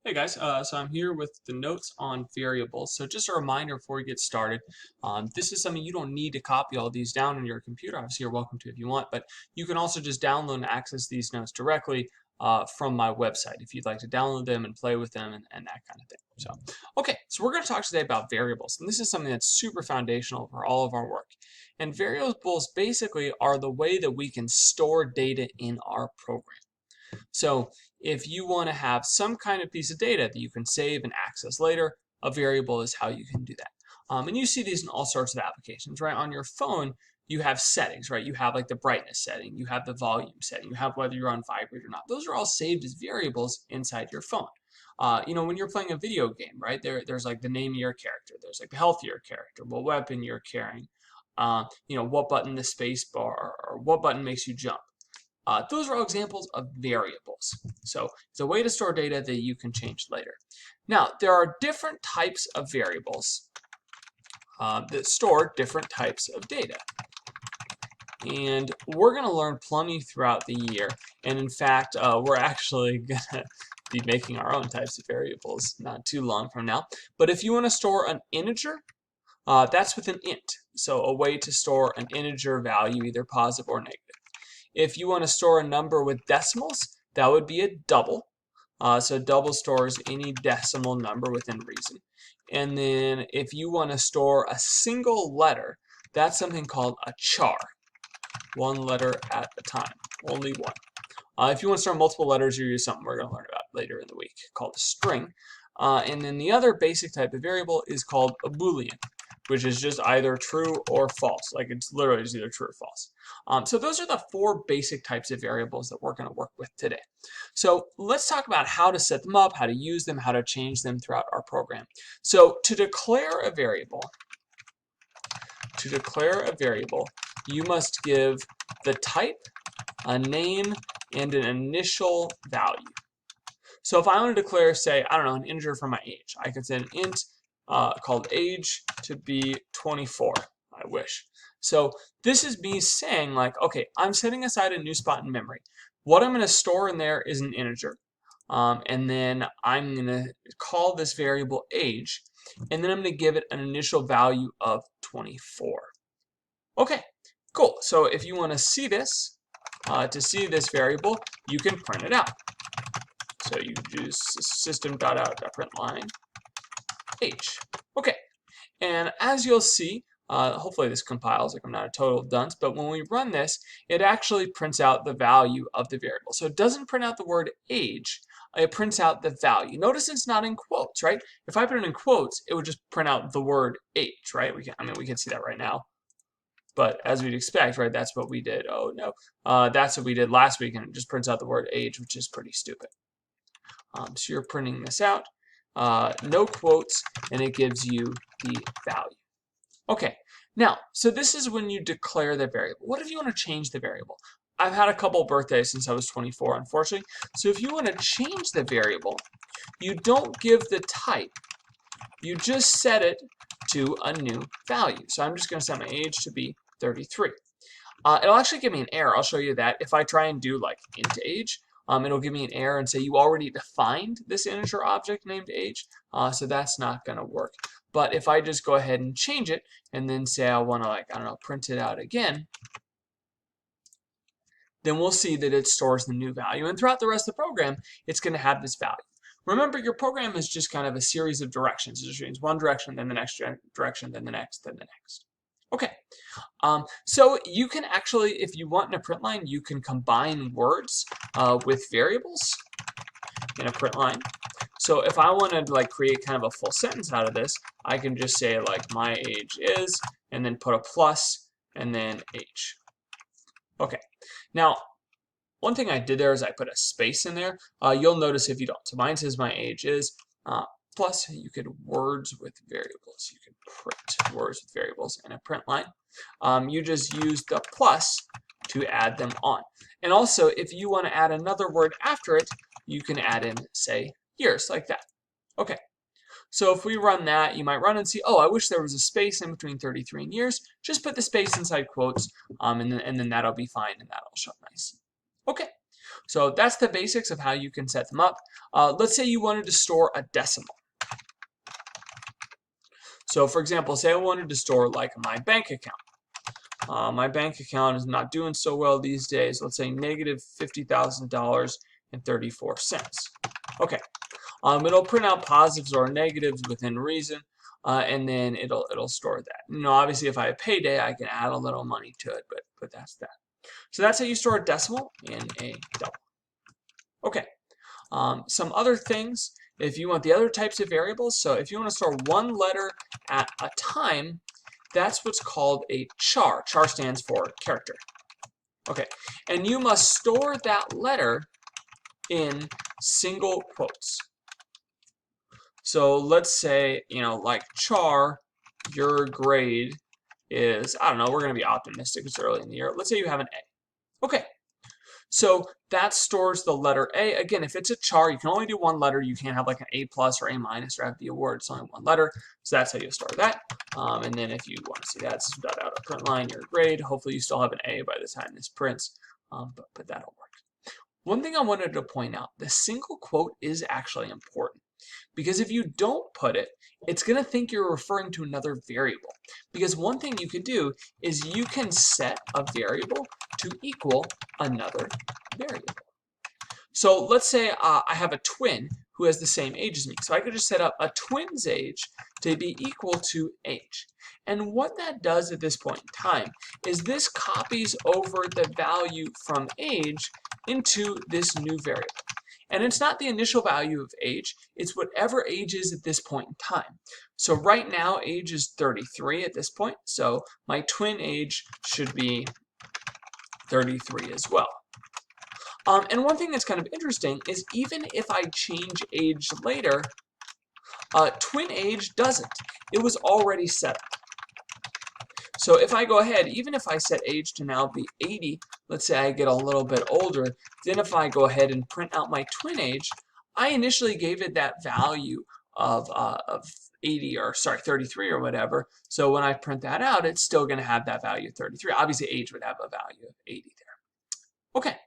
Hey guys, so I'm here with the notes on variables. So just a reminder before we get started, this is something you don't need to copy all these down on your computer. Obviously, you're welcome to if you want, but you can also just download and access these notes directly from my website if you'd like to download them and play with them and that kind of thing. So we're going to talk today about variables, and this is something that's super foundational for all of our work. And variables basically are the way that we can store data in our program. So if you want to have some kind of piece of data that you can save and access later, a variable is how you can do that. And you see these in all sorts of applications, right? On your phone, you have settings, right? You have like the brightness setting, you have the volume setting, you have whether you're on vibrate or not. Those are all saved as variables inside your phone. When you're playing a video game, right? There's like the name of your character, there's like the health of your character, what weapon you're carrying, what button the space bar or what button makes you jump. Those are all examples of variables. So it's a way to store data that you can change later. Now, there are different types of variables that store different types of data. And we're going to learn plenty throughout the year. And in fact, we're actually going to be making our own types of variables not too long from now. But if you want to store an integer, that's with an int. So a way to store an integer value, either positive or negative. If you want to store a number with decimals, that would be a double. So double stores any decimal number within reason. And then if you want to store a single letter, that's something called a char. One letter at a time, only one. If you want to store multiple letters, you use something we're going to learn about later in the week called a string. And then the other basic type of variable is called a Boolean, which is just either true or false. Like it's literally just either true or false. So those are the four basic types of variables that we're going to work with today. So let's talk about how to set them up, how to use them, how to change them throughout our program. So to declare a variable, you must give the type, a name, and an initial value. So if I want to declare, say, I don't know, an integer for my age, I can set an int called age to be 24, I wish. So this is me saying like, okay, I'm setting aside a new spot in memory. What I'm going to store in there is an integer. And then I'm going to call this variable age, and then I'm going to give it an initial value of 24. Okay, cool. So if you want to see this variable, you can print it out. So you use system.out.println age. Okay, and as you'll see, hopefully this compiles, like I'm not a total dunce, but when we run this, it actually prints out the value of the variable. So it doesn't print out the word age, it prints out the value. Notice it's not in quotes, right? If I put it in quotes, it would just print out the word age, right? We can see that right now. But as we'd expect, right, that's what we did. Oh no, that's what we did last week, and it just prints out the word age, which is pretty stupid. So you're printing this out, no quotes, and it gives you the value. Okay, now, so this is when you declare the variable. What if you want to change the variable? I've had a couple birthdays since I was 24, unfortunately. So if you want to change the variable, you don't give the type. You just set it to a new value. So I'm just going to set my age to be 33. It'll actually give me an error. I'll show you that. If I try and do like int age, it'll give me an error and say you already defined this integer object named age, so that's not going to work. But if I just go ahead and change it and then say I want to, like, I don't know, print it out again, then we'll see that it stores the new value. And throughout the rest of the program, it's going to have this value. Remember, your program is just kind of a series of directions. It just means one direction, then the next direction, then the next, then the next. Okay, so you can actually, if you want in a print line, you can combine words with variables in a print line. So if I wanted to like create kind of a full sentence out of this, I can just say like my age is, and then put a plus, and then age. Okay, now one thing I did there is I put a space in there. You'll notice if you don't. So mine says my age is. Plus, you could words with variables. You could print words with variables in a print line. You just use the plus to add them on. And also, if you want to add another word after it, you can add in, say, years, like that. Okay, so if we run that, you might run and see, oh, I wish there was a space in between 33 and years. Just put the space inside quotes, and then that'll be fine, and that'll show up nice. Okay, So that's the basics of how you can set them up. Let's say you wanted to store a decimal. So for example, say I wanted to store like my bank account. My bank account is not doing so well these days. Let's say negative $50,000.34. Okay, it'll print out positives or negatives within reason, and then it'll store that. You know, obviously, if I have payday, I can add a little money to it, but that's that. So that's how you store a decimal in a double. Okay, some other things. If you want the other types of variables, so if you want to store one letter at a time, that's what's called a char. Char stands for character. Okay, and you must store that letter in single quotes. So let's say, you know, like char, your grade is, I don't know, we're going to be optimistic, it's early in the year. Let's say you have an A. Okay, so that stores the letter A. Again, if it's a char, you can only do one letter. You can't have like an A plus or A minus or have the award. It's only one letter. So that's how you store that. And then if you want to see that, it's dot out a print line, your grade. Hopefully you still have an A by the time this prints, but that'll work. One thing I wanted to point out, the single quote is actually important. Because if you don't put it, it's going to think you're referring to another variable. Because one thing you could do is you can set a variable to equal another variable. So let's say I have a twin who has the same age as me. So I could just set up a twin's age to be equal to age. And what that does at this point in time is this copies over the value from age into this new variable. And it's not the initial value of age, it's whatever age is at this point in time. So right now, age is 33 at this point, so my twin age should be 33 as well. And one thing that's kind of interesting is even if I change age later, twin age doesn't. It was already set up. So if I go ahead, even if I set age to now be 80, let's say I get a little bit older, then if I go ahead and print out my twin age, I initially gave it that value of 80 or sorry 33 or whatever. So when I print that out, it's still going to have that value of 33. Obviously, age would have a value of 80 there. Okay.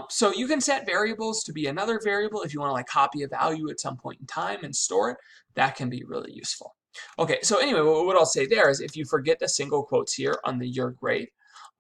So you can set variables to be another variable if you want to like copy a value at some point in time and store it. That can be really useful. Okay, so anyway, what I'll say there is if you forget the single quotes here on the your grade,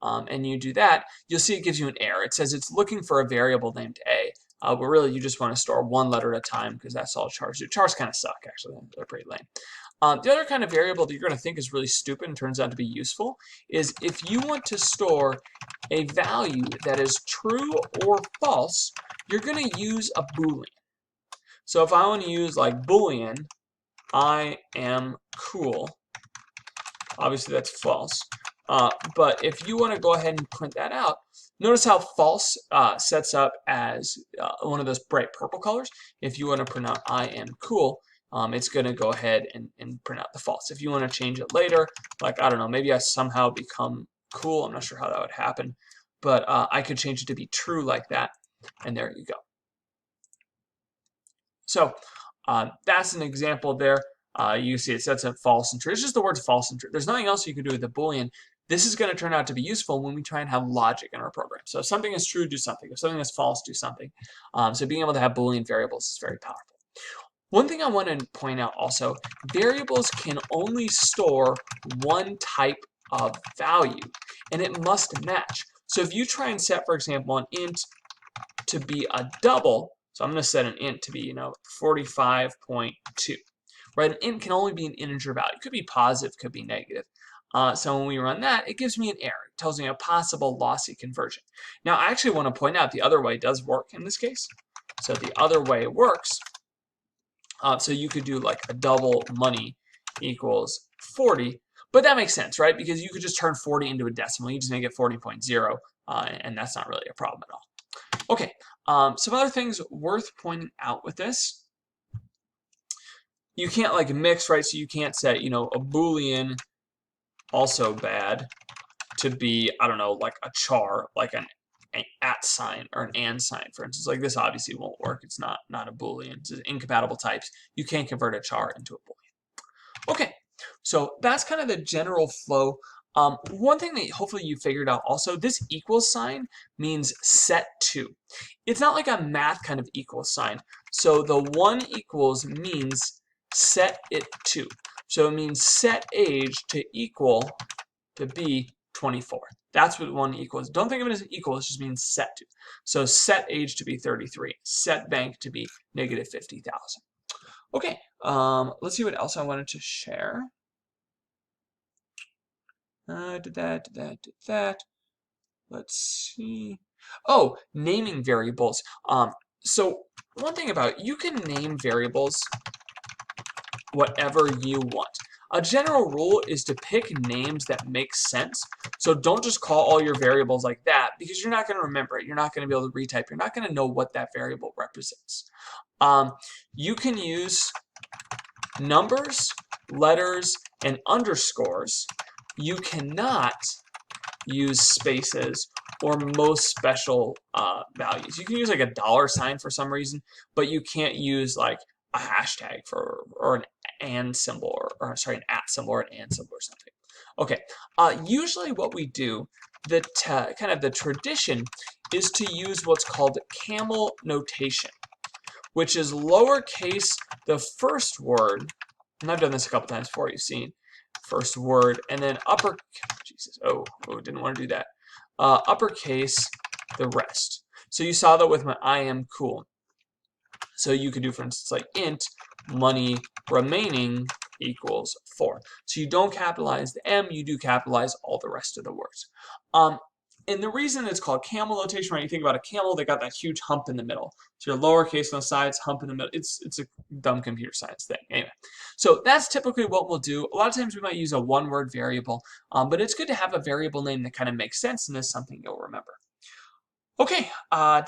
and you do that, you'll see it gives you an error. It says it's looking for a variable named A, but really you just want to store one letter at a time because that's all chars do. Chars kind of suck, actually. They're pretty lame. The other kind of variable that you're going to think is really stupid and turns out to be useful is if you want to store a value that is true or false, you're going to use a Boolean. So if I want to use like Boolean, I am cool. Obviously, that's false. But if you want to go ahead and print that out, notice how false sets up as one of those bright purple colors. If you want to print out I am cool, it's going to go ahead and print out the false. If you want to change it later, like, I don't know, maybe I somehow become cool. I'm not sure how that would happen. But I could change it to be true like that. And there you go. So that's an example there. You see it sets up false and true. It's just the words false and true. There's nothing else you can do with the Boolean. This is going to turn out to be useful when we try and have logic in our program. So if something is true, do something. If something is false, do something. So being able to have Boolean variables is very powerful. One thing I want to point out also, variables can only store one type of value, and it must match. So if you try and set, for example, an int to be a double, so I'm going to set an int to be, 45.2. Right, an int can only be an integer value. It could be positive, could be negative. So when we run that, it gives me an error. It tells me a possible lossy conversion. Now, I actually want to point out the other way does work in this case. So the other way works. So you could do like a double money equals 40. But that makes sense, right? Because you could just turn 40 into a decimal. You just make it 40.0, and that's not really a problem at all. Okay, some other things worth pointing out with this. You can't like mix, right? So you can't set, a Boolean also bad to be, I don't know, like a char, like an at sign or an and sign, for instance. Like this obviously won't work. It's not a Boolean. It's incompatible types. You can't convert a char into a Boolean. Okay, so that's kind of the general flow One thing that hopefully you figured out also, this equals sign means set to. It's not like a math kind of equals sign. So the 1 equals means set it to. So it means set age to equal to be 24. That's what 1 equals. Don't think of it as an equal, it just means set to. So set age to be 33, set bank to be negative 50,000. Okay, let's see what else I wanted to share. Did that. Let's see. Oh, naming variables. So one thing about it, you can name variables whatever you want. A general rule is to pick names that make sense. So don't just call all your variables like that because you're not going to remember it. You're not going to be able to retype. You're not going to know what that variable represents. You can use numbers, letters, and underscores. You cannot use spaces or most special values. You can use like a $sign for some reason, but you can't use like a hashtag for or an and symbol or sorry, an at symbol or an and symbol or something. Okay, usually what we do, kind of the tradition is to use what's called Camel Notation, which is lowercase the first word, and I've done this a couple times before, you've seen first word, and then didn't want to do that. Uppercase the rest. So you saw that with my I am cool. So you could do, for instance, like int money remaining equals 4. So you don't capitalize the M, you do capitalize all the rest of the words. And the reason it's called camel notation, right? You think about a camel, they got that huge hump in the middle. So your lowercase on the sides, hump in the middle. It's a dumb computer science thing. Anyway, so that's typically what we'll do. A lot of times we might use a one-word variable, but it's good to have a variable name that kind of makes sense and is something you'll remember. Okay,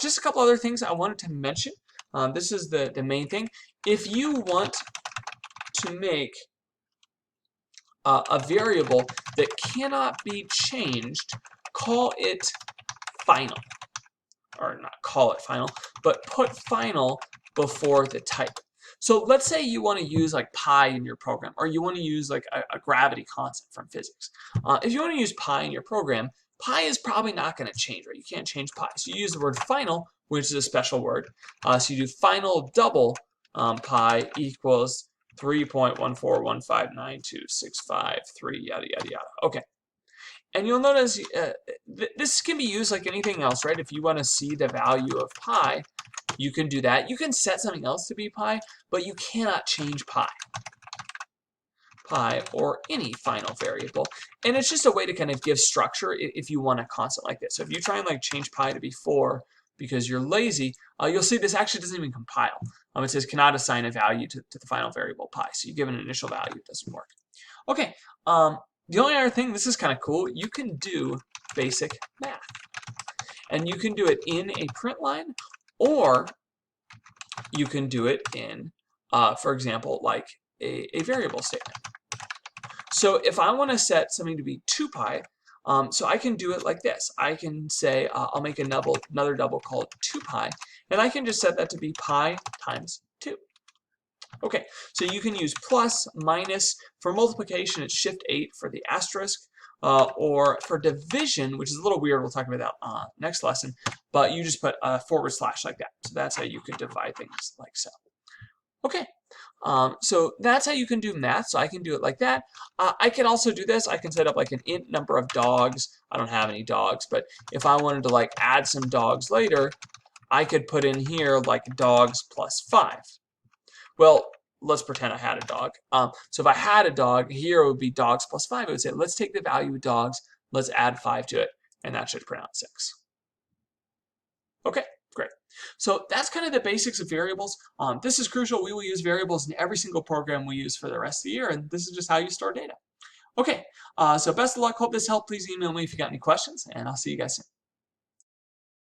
just a couple other things I wanted to mention. This is the main thing. If you want to make a variable that cannot be changed, call it final. Or not call it final, but put final before the type. So let's say you want to use like pi in your program, or you want to use like a gravity constant from physics. If you want to use pi in your program, pi is probably not going to change, right? You can't change pi. So you use the word final, which is a special word. So you do final double pi equals 3.141592653, yada, yada, yada. Okay. And you'll notice this can be used like anything else, right? If you want to see the value of pi, you can do that. You can set something else to be pi, but you cannot change pi or any final variable. And it's just a way to kind of give structure if you want a constant like this. So if you try and like change pi to be 4 because you're lazy, you'll see this actually doesn't even compile. It says cannot assign a value to the final variable pi. So you give an initial value, it doesn't work. Okay. The only other thing, this is kind of cool, you can do basic math. And you can do it in a print line, or you can do it in, for example, like a variable statement. So if I want to set something to be 2 pi, so I can do it like this. I can say, I'll make another double called 2 pi, and I can just set that to be pi times 2. Okay, so you can use plus, minus. For multiplication, it's shift 8 for the asterisk. Or for division, which is a little weird, we'll talk about that next lesson, but you just put a / like that. So that's how you could divide things like so. Okay, so that's how you can do math. So I can do it like that. I can also do this. I can set up like an int number of dogs. I don't have any dogs, but if I wanted to like add some dogs later, I could put in here like dogs plus 5. Well, let's pretend I had a dog. So if I had a dog, here it would be dogs plus 5. It would say, let's take the value of dogs, let's add 5 to it, and that should print out 6. Okay, great. So that's kind of the basics of variables. This is crucial. We will use variables in every single program we use for the rest of the year, and this is just how you store data. Okay, so best of luck. Hope this helped. Please email me if you got any questions, and I'll see you guys soon.